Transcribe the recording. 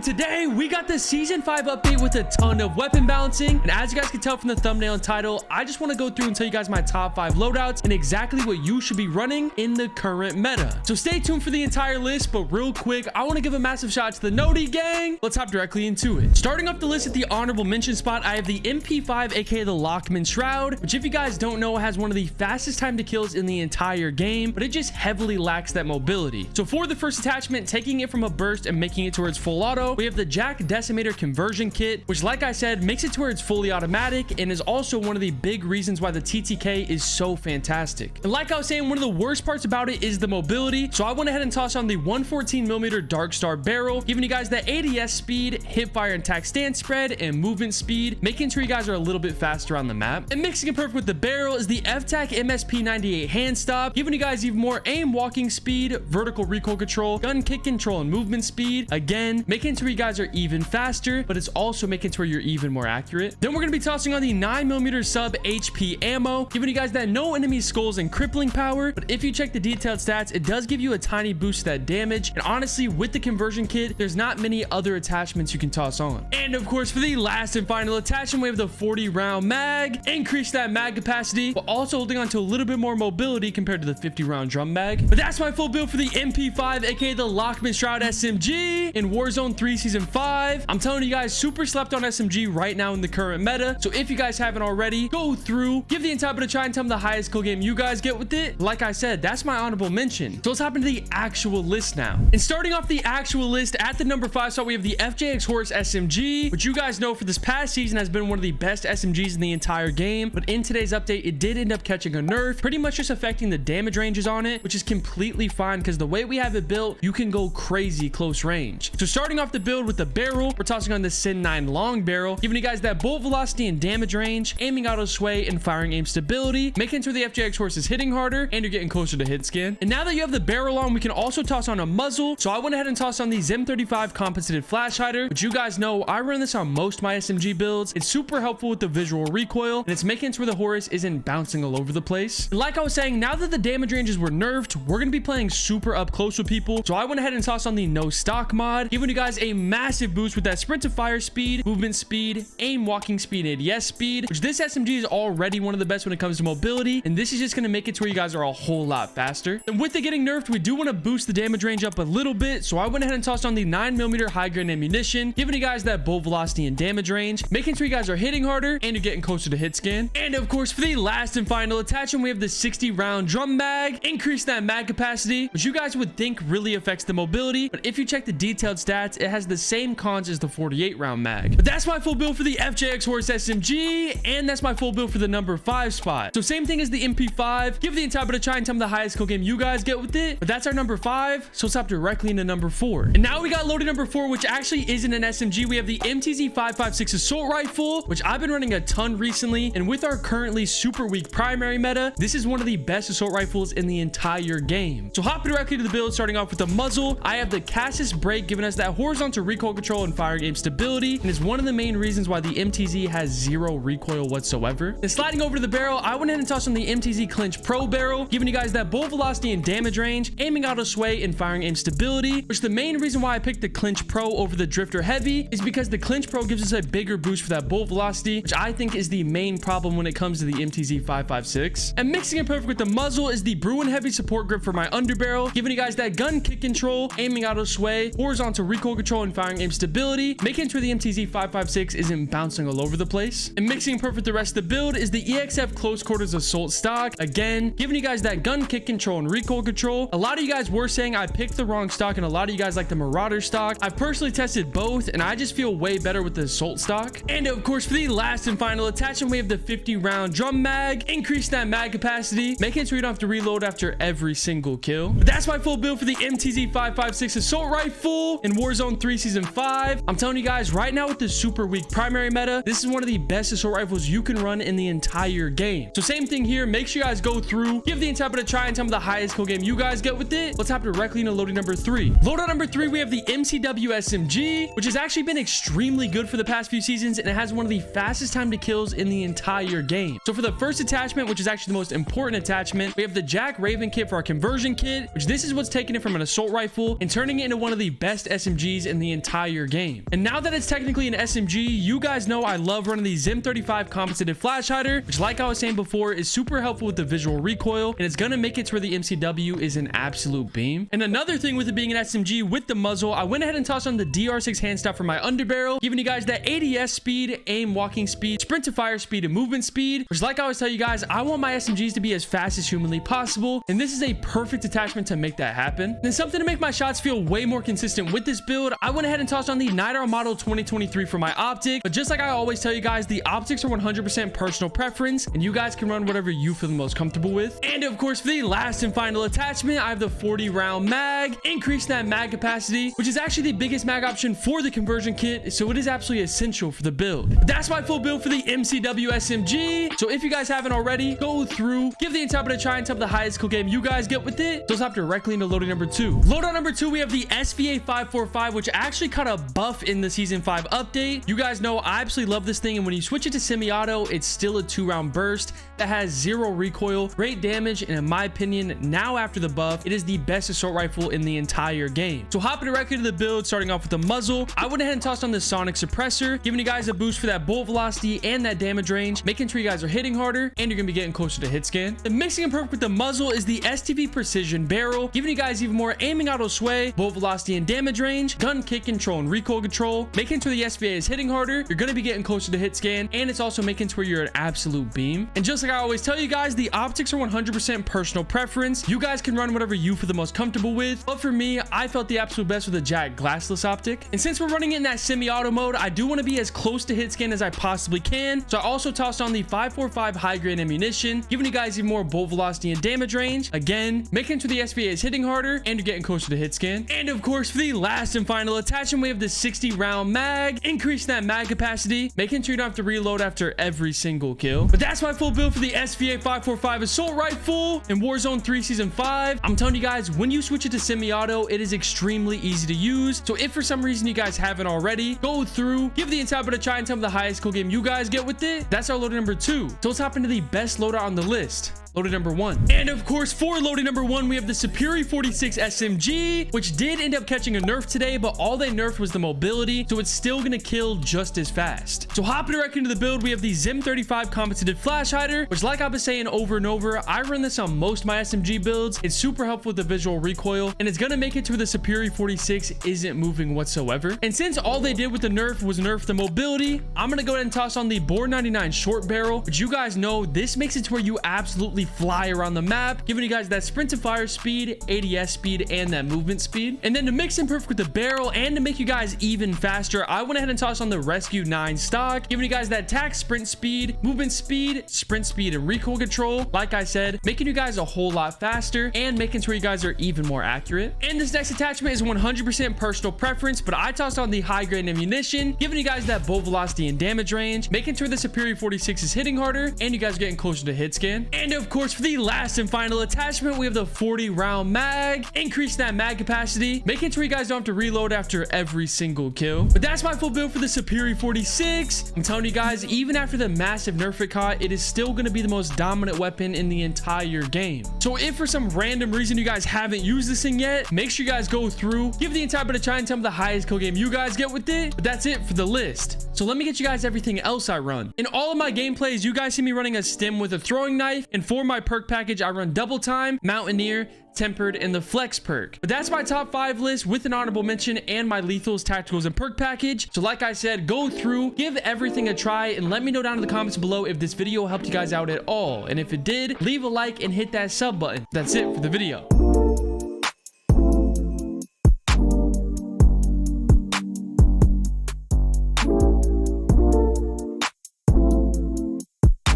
today we got the season 5 update with a ton of weapon balancing, and as you guys can tell from the thumbnail and title, I just want to go through and tell you guys my top 5 loadouts and exactly what you should be running in the current meta. So stay tuned for the entire list, but real quick, I want to give a massive shout out to the Noti gang. Let's hop directly into it. Starting off the list at the honorable mention spot, I have the MP5, aka the Lockman Shroud, which if you guys don't know, has one of the fastest time to kills in the entire game, but it just heavily lacks that mobility. So for the first attachment, taking it from a burst and making it to where it's full auto, we have the Jack Decimator conversion kit, which like I said, makes it to where it's fully automatic and is also one of the big reasons why the TTK is so fantastic. And like I was saying, one of the worst parts about it is the mobility. So I went ahead and tossed on the 114mm Dark Star barrel, giving you guys that ADS speed, hip fire and attack stance spread, and movement speed, making sure you guys are a little bit faster on the map. And mixing it perfect with the barrel is the FTAC MSP98 hand stop, giving you guys even more aim walking speed, vertical recoil control, gun kick control, and movement speed. Again, making it to where you guys are even faster, but it's also making it to where you're even more accurate. Then we're going to be tossing on the 9mm sub HP ammo, giving you guys that no enemy skulls and crippling power, but if you check the detailed stats, it does give you a tiny boost to that damage. And honestly, with the conversion kit, there's not many other attachments you can toss on. And of course, for the last and final attachment, we have the 40 round mag. Increase that mag capacity, but also holding on to a little bit more mobility compared to the 50 round drum mag. But that's my full build for the MP5, aka the Lockman Shroud SMG in Warzone 3 Season 5. I'm telling you guys, super slept on SMG right now in the current meta. So if you guys haven't already, go through, give the entire bit a try, and tell me the highest kill game you guys get with it. Like I said, that's my honorable mention. So let's hop into the actual list now. And starting off the actual list, at the number 5 spot, we have the FJX Horse SMG, which you guys know for this past season has been one of the best SMGs in the entire game. But in today's update, it did end up catching a nerf, pretty much just affecting the damage ranges on it, which is completely fine because the way we have it built, you can go crazy close range. So starting off the build with the barrel, we're tossing on the Sin 9 long barrel, giving you guys that bolt velocity and damage range, aiming auto sway, and firing aim stability, making sure the FJX Horse is hitting harder and you're getting closer to hit scan. And now that you have the barrel on, we can also toss on a muzzle. So I went ahead and tossed on the ZM35 compensated flash hider, which you guys know I run this on most of my SMG builds. It's super helpful with the visual recoil, and it's making it to where the horse isn't bouncing all over the place. And like I was saying, now that the damage ranges were nerfed, we're going to be playing super up close with people. So I went ahead and tossed on the no stock mod, giving you guys a massive boost with that sprint to fire speed, movement speed, aim walking speed, and ADS speed, which this SMG is already one of the best when it comes to mobility. And this is just going to make it to where you guys are a whole lot faster. And with it getting nerfed, we do want to boost the damage range up a little bit. So I went ahead and tossed on the 9mm high grain ammunition, giving you guys that bolt velocity and damage range, making sure you guys are hitting harder and you're getting closer to hit scan. And of course, for the last and final attachment, we have the 60 round drum mag. Increase that mag capacity, which you guys would think really affects the mobility, but if you check the detailed stats, it has the same cons as the 48 round mag. But that's my full build for the FJX Horse SMG, and that's my full build for the number 5 spot. So same thing as the MP5. Give the entire bit a try and tell me the highest kill game you guys get with it. But that's our number 5, so let's hop directly into number 4. And now we got loaded number 4, which actually isn't an SMG. We have the MTZ556 assault rifle, which I've been running a ton recently, and with our currently super weak primary meta, this is one of the best assault rifles in the entire game. So hopping directly to the build, starting off with the muzzle, I have the Cassis brake, giving us that horizontal recoil control and firing aim stability, and is one of the main reasons why the MTZ has 0 recoil whatsoever. Then sliding over to the barrel, I went ahead and tossed on the MTZ Clinch Pro barrel, giving you guys that bolt velocity and damage range, aiming auto sway, and firing aim stability, which the main reason why I picked the Clinch Pro over the Drifter Heavy is because the Clinch Pro gives us a bigger boost for that bolt velocity, which I think is the main problem when it comes to the MTZ 556. And mixing it perfect with the muzzle is the Bruin Heavy support grip for my underbarrel, giving you guys that gun kick control, aiming auto sway, horizontal recoil control, and firing aim stability, making sure the MTZ 556 isn't bouncing all over the place. And mixing perfect with the rest of the build is the EXF close quarters assault stock, again giving you guys that gun kick control and recoil control. A lot of you guys were saying I picked the wrong stock, and a lot of you guys like the Marauder stock. I've personally tested both, and I just feel way better with the assault stock. And of course, for the last and final attachment, we have the 50 round drum mag. Increase that mag capacity, making it so you don't have to reload after every single kill. But that's my full build for the MTZ 556 assault rifle in Warzone 3 Season 5. I'm telling you guys right now, with the super weak primary meta, this is one of the best assault rifles you can run in the entire game. So same thing here, make sure you guys go through, give the entire bit a try, and tell me the highest kill game you guys get with it. Let's hop directly into loading number 3. Loadout number 3, we have the MCW SMG, which has actually been extremely good for the past few seasons, and it has one of the fastest time to kills in the entire game. So for the first attachment, which is actually the most important attachment, we have the Jack Raven kit for our conversion kit, which this is what's taking it from an assault rifle and turning it into one of the best SMGs in in the entire game. And now that it's technically an SMG, you guys know I love running the Zim 35 compensated flash hider, which like I was saying before is super helpful with the visual recoil, and it's gonna make it to where the MCW is an absolute beam. And another thing with it being an SMG with the muzzle, I went ahead and tossed on the DR6 hand stop for my underbarrel, giving you guys that ADS speed, aim, walking speed, sprint to fire speed, and movement speed, which like I always tell you guys, I want my SMGs to be as fast as humanly possible, and this is a perfect attachment to make that happen. And something to make my shots feel way more consistent with this build, I went ahead and tossed on the Night Owl Model 2023 for my optic, but just like I always tell you guys, the optics are 100% personal preference, and you guys can run whatever you feel the most comfortable with. And of course, for the last and final attachment, I have the 40 round mag, increase that mag capacity, which is actually the biggest mag option for the conversion kit, so it is absolutely essential for the build. But that's my full build for the MCW SMG. So if you guys haven't already, go through, give the entire bit a try and tell the highest skill game you guys get with it. Let's hop directly into loading number 2. Loadout number 2, we have the SVA 545, which actually caught a buff in the season 5 update. You guys know I absolutely love this thing, and when you switch it to semi-auto, it's still a 2-round burst that has 0 recoil, great damage, and in my opinion, now after the buff, it is the best assault rifle in the entire game. So hopping directly to the build, starting off with the muzzle, I went ahead and tossed on the sonic suppressor, giving you guys a boost for that bolt velocity and that damage range, making sure you guys are hitting harder and you're gonna be getting closer to hit scan. The mixing and perk with the muzzle is the STV precision barrel, giving you guys even more aiming auto sway, bolt velocity and damage range, gun kick control and recoil control, making sure the SVA is hitting harder, you're gonna be getting closer to hit scan, and it's also making sure you're an absolute beam. And just like I always tell you guys, the optics are 100% personal preference. You guys can run whatever you feel the most comfortable with, but for me, I felt the absolute best with the Jack glassless optic. And since we're running it in that semi-auto mode, I do want to be as close to hit scan as I possibly can, so I also tossed on the 545 high grade ammunition, giving you guys even more bolt velocity and damage range, again making sure the SVA is hitting harder and you're getting closer to hit scan. And of course, for the last and final attachment, we have the 60 round mag, increasing that mag capacity, making sure you don't have to reload after every single kill. But that's my full build for the SVA 545 assault rifle in Warzone 3 season 5. I'm telling you guys, when you switch it to semi-auto, it is extremely easy to use. So if for some reason you guys haven't already, go through, give the entire bit a try and tell me the highest skill game you guys get with it. That's our loading number 2. So let's hop into the best loadout on the list. Loaded number 1. And of course, for loading number 1, we have the Superior 46 SMG, which did end up catching a nerf today, but all they nerfed was the mobility, so it's still gonna kill just as fast. So hopping directly into the build, we have the Zim 35 compensated flash hider, which like I've been saying over and over, I run this on most of my SMG builds. It's super helpful with the visual recoil, and it's gonna make it to where the Superior 46 isn't moving whatsoever. And since all they did with the nerf was nerf the mobility, I'm gonna go ahead and toss on the Bore 99 short barrel, which you guys know, this makes it to where you absolutely fly around the map, giving you guys that sprint to fire speed, ADS speed, and that movement speed. And then to mix and perfect with the barrel and to make you guys even faster, I went ahead and tossed on the Rescue 9 stock, giving you guys that attack sprint speed, movement speed, sprint speed, and recoil control. Like I said, making you guys a whole lot faster and making sure you guys are even more accurate. And this next attachment is 100% personal preference, but I tossed on the high grade ammunition, giving you guys that bolt velocity and damage range, making sure the Superior 46 is hitting harder and you guys are getting closer to hit scan. And of course, for the last and final attachment, we have the 40 round mag, increase that mag capacity, making sure you guys don't have to reload after every single kill. But that's my full build for the Superior 46. I'm telling you guys, even after the massive nerf it caught, it is still going to be the most dominant weapon in the entire game. So if for some random reason you guys haven't used this thing yet, make sure you guys go through, give the entire bit a try and tell me the highest kill game you guys get with it. But that's it for the list. So let me get you guys everything else I run. In all of my gameplays, you guys see me running a stim with a throwing knife, and for my perk package, I run double time, mountaineer, tempered, and the flex perk. But that's my top 5 list with an honorable mention and my lethals, tacticals, and perk package. So like I said, go through, give everything a try, and let me know down in the comments below if this video helped you guys out at all. And if it did, leave a like and hit that sub button. That's it for the video.